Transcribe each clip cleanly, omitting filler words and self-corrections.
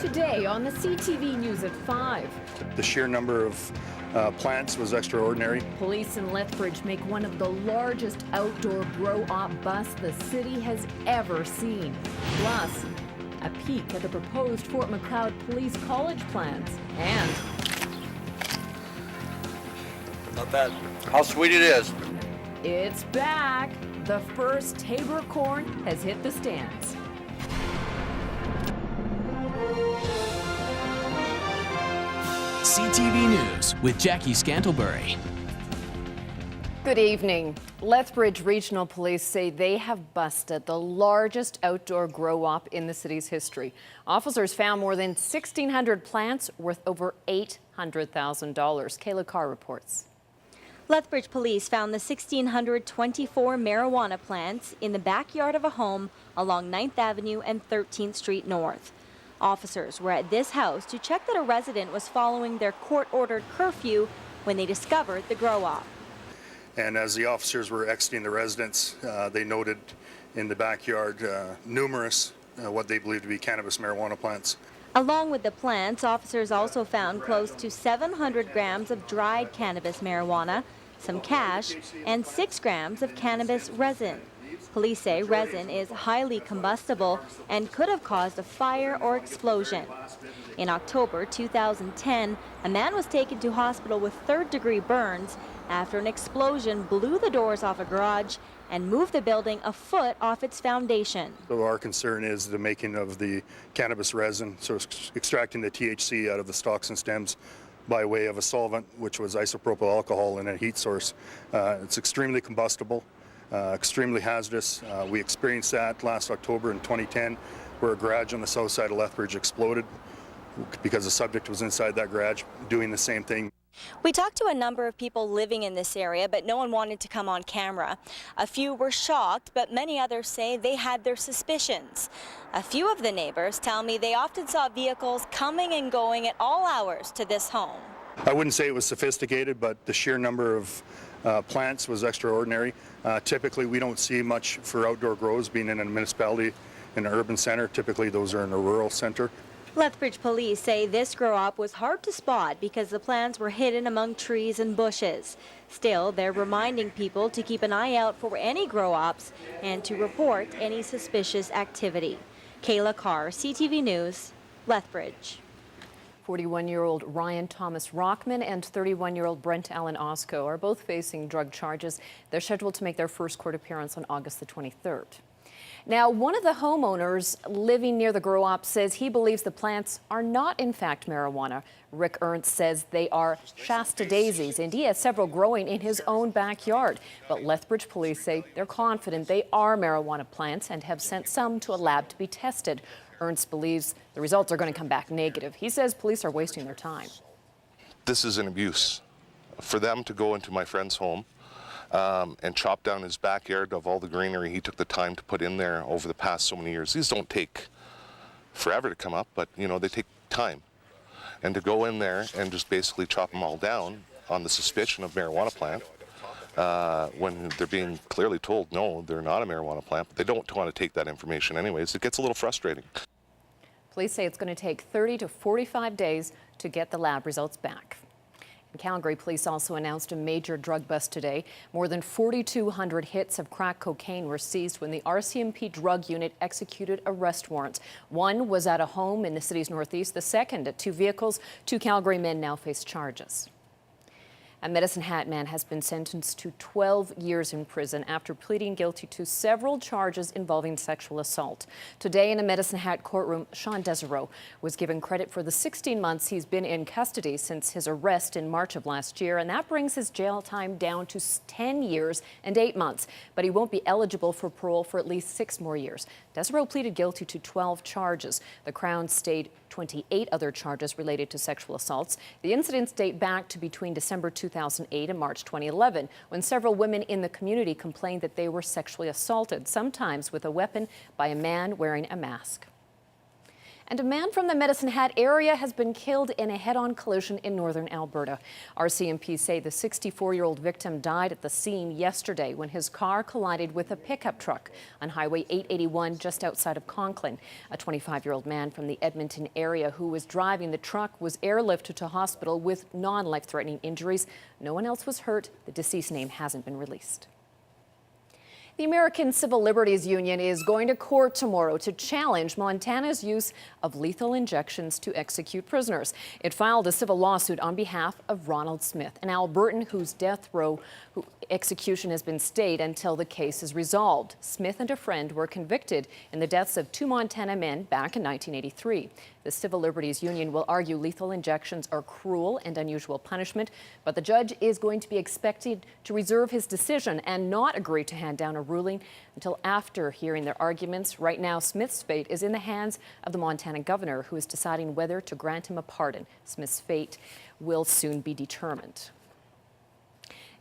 Today on the CTV News at 5. The sheer number of plants was extraordinary. Police in Lethbridge make one of the largest outdoor grow-op busts the city has ever seen. Plus, a peek at the proposed Fort Macleod Police College plans. And not bad. How sweet it is. It's back. The first Tabor corn has hit the stands. CTV News with Jackie Scantlebury. Good evening. Lethbridge Regional Police say they have busted the largest outdoor grow-op in the city's history. Officers found more than 1,600 plants worth over $800,000. Kayla Carr reports. Lethbridge police found the 1,624 marijuana plants in the backyard of a home along 9th Avenue and 13th Street North. Officers were at this house to check that a resident was following their court-ordered curfew when they discovered the grow-op. And as the officers were exiting the residence, they noted in the backyard numerous what they believed to be cannabis marijuana plants. Along with the plants, officers also found close to 700 grams of dried cannabis marijuana, some cash, and 6 grams of cannabis resin. Police say resin is highly combustible and could have caused a fire or explosion. In October 2010, a man was taken to hospital with third-degree burns after an explosion blew the doors off a garage and moved the building a foot off its foundation. So our concern is the making of the cannabis resin, so extracting the THC out of the stalks and stems by way of a solvent, which was isopropyl alcohol in a heat source. It's extremely combustible. Extremely hazardous. We experienced that last October in 2010, where a garage on the south side of Lethbridge exploded because the subject was inside that garage doing the same thing. We talked to a number of people living in this area, but no one wanted to come on camera. A few were shocked, but many others say they had their suspicions. A few of the neighbors tell me they often saw vehicles coming and going at all hours to this home. I wouldn't say it was sophisticated, but the sheer number of plants was extraordinary. Typically, we don't see much for outdoor grows being in a municipality, in an urban center. Typically, those are in a rural center. Lethbridge police say this grow-op was hard to spot because the plants were hidden among trees and bushes. Still, they're reminding people to keep an eye out for any grow-ops and to report any suspicious activity. Kayla Carr, CTV News, Lethbridge. 41-year-old Ryan Thomas Rockman and 31-year-old Brent Allen Osco are both facing drug charges. They're scheduled to make their first court appearance on August the 23rd. Now, one of the homeowners living near the grow-op says he believes the plants are not, in fact, marijuana. Rick Ernst says they are Shasta daisies, and he has several growing in his own backyard. But Lethbridge police say they're confident they are marijuana plants and have sent some to a lab to be tested. Ernst believes the results are going to come back negative. He says police are wasting their time. This is an abuse. For them to go into my friend's home and chop down his backyard of all the greenery he took the time to put in there over the past so many years. These don't take forever to come up, but you know, they take time. And to go in there and just basically chop them all down on the suspicion of marijuana plant, when they're being clearly told, no, they're not a marijuana plant, but they don't want to take that information anyways, it gets a little frustrating. Police say it's going to take 30 to 45 days to get the lab results back. In Calgary, police also announced a major drug bust today. More than 4,200 hits of crack cocaine were seized when the RCMP drug unit executed arrest warrants. One was at a home in the city's northeast, the second at 2 vehicles. 2 Calgary men now face charges. A Medicine Hat man has been sentenced to 12 years in prison after pleading guilty to several charges involving sexual assault. Today in a Medicine Hat courtroom, Sean Desereau was given credit for the 16 months he's been in custody since his arrest in March of last year, and that brings his jail time down to 10 years and 8 months. But he won't be eligible for parole for at least 6 more years. Desereau pleaded guilty to 12 charges. The Crown stayed 28 other charges related to sexual assaults. The incidents date back to between December 2008 and March 2011, when several women in the community complained that they were sexually assaulted, sometimes with a weapon, by a man wearing a mask. And a man from the Medicine Hat area has been killed in a head-on collision in northern Alberta. RCMP say the 64-year-old victim died at the scene yesterday when his car collided with a pickup truck on Highway 881 just outside of Conklin. A 25-year-old man from the Edmonton area who was driving the truck was airlifted to hospital with non-life-threatening injuries. No one else was hurt. The deceased name hasn't been released. The American Civil Liberties Union is going to court tomorrow to challenge Montana's use of lethal injections to execute prisoners. It filed a civil lawsuit on behalf of Ronald Smith, an Albertan whose death row execution has been stayed until the case is resolved. Smith and a friend were convicted in the deaths of 2 Montana men back in 1983. The Civil Liberties Union will argue lethal injections are cruel and unusual punishment, but the judge is going to be expected to reserve his decision and not agree to hand down a ruling until after hearing their arguments. Right now, Smith's fate is in the hands of the Montana governor, who is deciding whether to grant him a pardon. Smith's fate will soon be determined.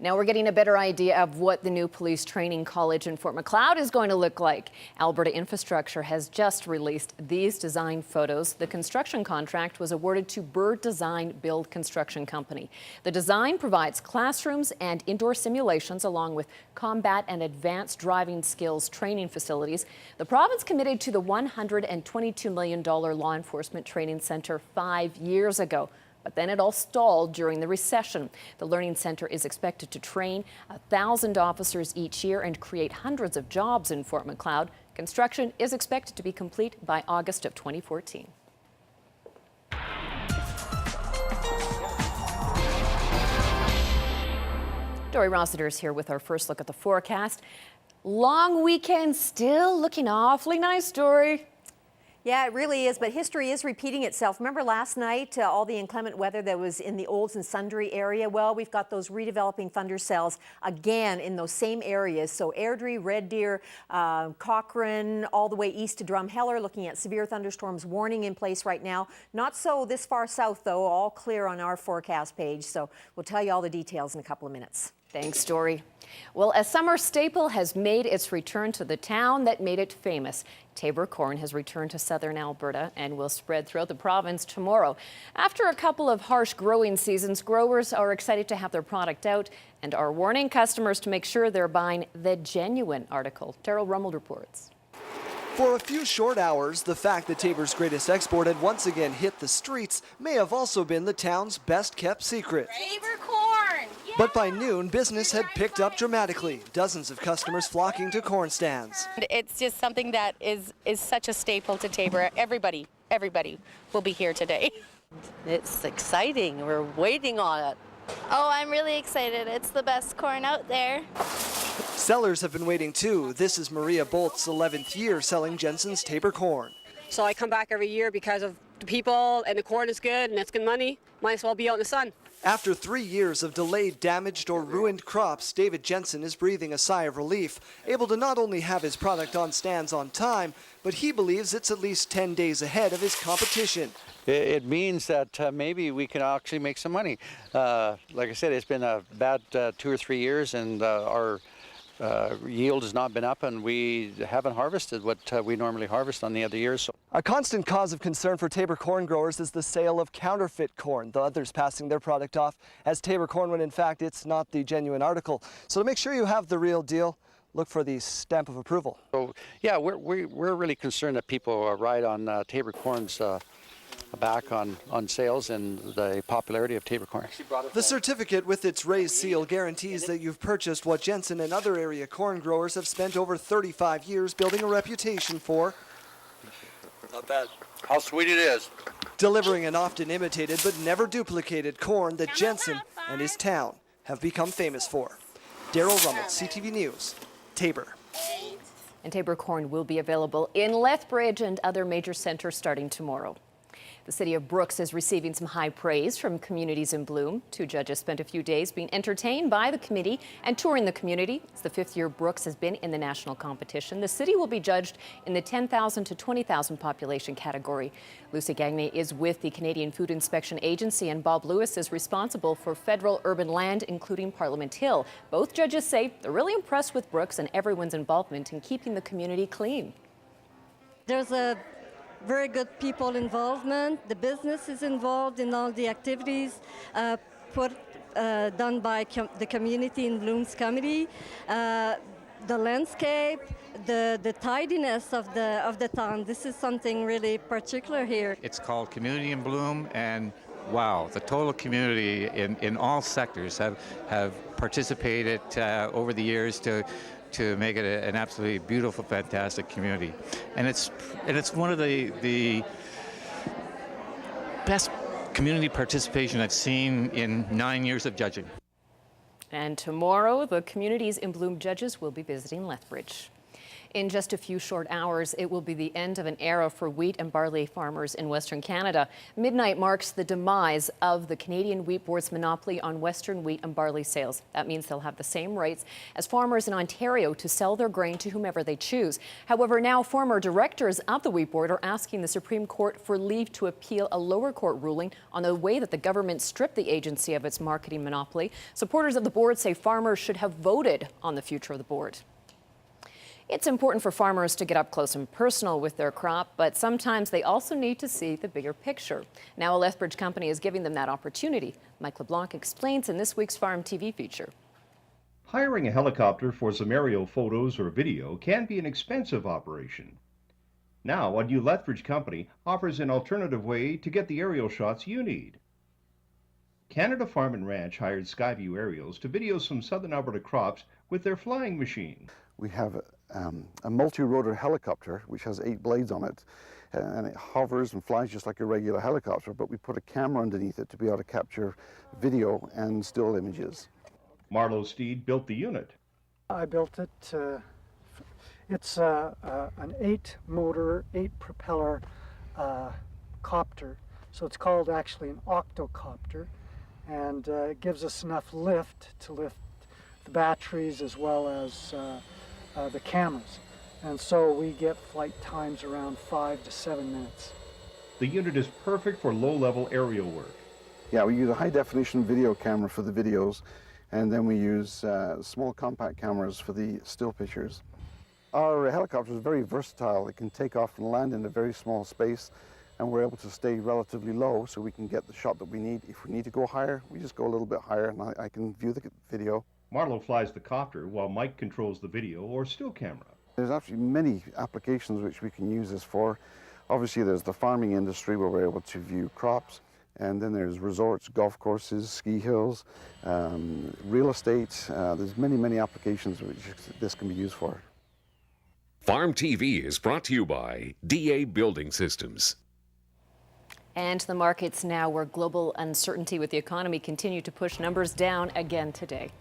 Now we're getting a better idea of what the new police training college in Fort Macleod is going to look like. Alberta Infrastructure has just released these design photos. The construction contract was awarded to Bird Design Build Construction Company. The design provides classrooms and indoor simulations along with combat and advanced driving skills training facilities. The province committed to the $122 million law enforcement training center 5 years ago. But then it all stalled during the recession. The Learning Center is expected to train 1,000 officers each year and create hundreds of jobs in Fort Macleod. Construction is expected to be complete by August of 2014. Dory Rossiter is here with our first look at the forecast. Long weekend, still looking awfully nice, Dory. Yeah, it really is, but history is repeating itself. Remember last night, all the inclement weather that was in the Olds and Sundre area? Well, we've got those redeveloping thunder cells again in those same areas. So Airdrie, Red Deer, Cochrane, all the way east to Drumheller, looking at severe thunderstorms warning in place right now. Not so this far south, though, all clear on our forecast page. So we'll tell you all the details in a couple of minutes. Thanks, Dory. Well, a summer staple has made its return to the town that made it famous. Tabor corn has returned to southern Alberta and will spread throughout the province tomorrow. After a couple of harsh growing seasons, growers are excited to have their product out and are warning customers to make sure they're buying the genuine article. Terrell Rummel reports. For a few short hours, the fact that Tabor's greatest export had once again hit the streets may have also been the town's best-kept secret. Tabor corn! Yeah! But by noon, business had picked up dramatically, dozens of customers flocking to corn stands. It's just something that is such a staple to Tabor. Everybody will be here today. It's exciting. We're waiting on it. Oh, I'm really excited. It's the best corn out there. Sellers have been waiting too. This is Maria Bolt's 11th year selling Jensen's Tabor corn. So I come back every year because of the people, and the corn is good and it's good money. Might as well be out in the sun. After 3 years of delayed, damaged, or ruined crops, David Jensen is breathing a sigh of relief, able to not only have his product on stands on time, but he believes it's at least 10 days ahead of his competition. It means that maybe we can actually make some money. Like I said, it's been a bad 2 or 3 years, and our yield has not been up, and we haven't harvested what we normally harvest on the other years. So. A constant cause of concern for Tabor corn growers is the sale of counterfeit corn, the others passing their product off as Tabor corn when in fact it's not the genuine article. So to make sure you have the real deal, look for the stamp of approval. So yeah, we're really concerned that people ride on Tabor corn's back on sales and the popularity of Tabor corn. The certificate with its raised seal guarantees that you've purchased what Jensen and other area corn growers have spent over 35 years building a reputation for. Not bad. How sweet it is. Delivering an often imitated but never duplicated corn that Jensen and his town have become famous for. Daryl Rummel, CTV News, Tabor. And Tabor corn will be available in Lethbridge and other major centers starting tomorrow. The city of Brooks is receiving some high praise from communities in bloom. 2 judges spent a few days being entertained by the committee and touring the community. It's the 5th year Brooks has been in the national competition. The city will be judged in the 10,000 to 20,000 population category. Lucy Gagne is with the Canadian Food Inspection Agency, and Bob Lewis is responsible for federal urban land, including Parliament Hill. Both judges say they're really impressed with Brooks and everyone's involvement in keeping the community clean. There's a very good people involvement. The business is involved in all the activities done by the Community in Blooms Committee. The landscape, the tidiness of the town. This is something really particular here. It's called Community in Bloom, and wow, the total community in all sectors have participated over the years to make it an absolutely beautiful, fantastic community. And it's one of the best community participation I've seen in 9 years of judging. And tomorrow, the Communities in Bloom judges will be visiting Lethbridge. In just a few short hours, it will be the end of an era for wheat and barley farmers in Western Canada. Midnight marks the demise of the Canadian Wheat Board's monopoly on Western wheat and barley sales. That means they'll have the same rights as farmers in Ontario to sell their grain to whomever they choose. However, now former directors of the Wheat Board are asking the Supreme Court for leave to appeal a lower court ruling on the way that the government stripped the agency of its marketing monopoly. Supporters of the board say farmers should have voted on the future of the board. It's important for farmers to get up close and personal with their crop, but sometimes they also need to see the bigger picture. Now a Lethbridge company is giving them that opportunity. Mike LeBlanc explains in this week's Farm TV feature. Hiring a helicopter for some aerial photos or video can be an expensive operation. Now a new Lethbridge company offers an alternative way to get the aerial shots you need. Canada Farm and Ranch hired Skyview Aerials to video some southern Alberta crops with their flying machine. We have a multi-rotor helicopter which has 8 blades on it, and it hovers and flies just like a regular helicopter, but we put a camera underneath it to be able to capture video and still images. Marlo Steed built the unit. I built it. It's an 8-motor, 8-propeller copter, so it's called actually an octocopter, and it gives us enough lift to lift the batteries as well as the cameras, and so we get flight times around 5 to 7 minutes. The unit is perfect for low-level aerial work. Yeah, we use a high-definition video camera for the videos, and then we use small compact cameras for the still pictures. Our helicopter is very versatile. It can take off and land in a very small space, and we're able to stay relatively low so we can get the shot that we need. If we need to go higher, we just go a little bit higher, and I can view the video. Marlo flies the copter while Mike controls the video or still camera. There's actually many applications which we can use this for. Obviously there's the farming industry where we're able to view crops, and then there's resorts, golf courses, ski hills, real estate. There's many applications which this can be used for. Farm TV is brought to you by DA Building Systems. And the markets now, where global uncertainty with the economy continue to push numbers down again today.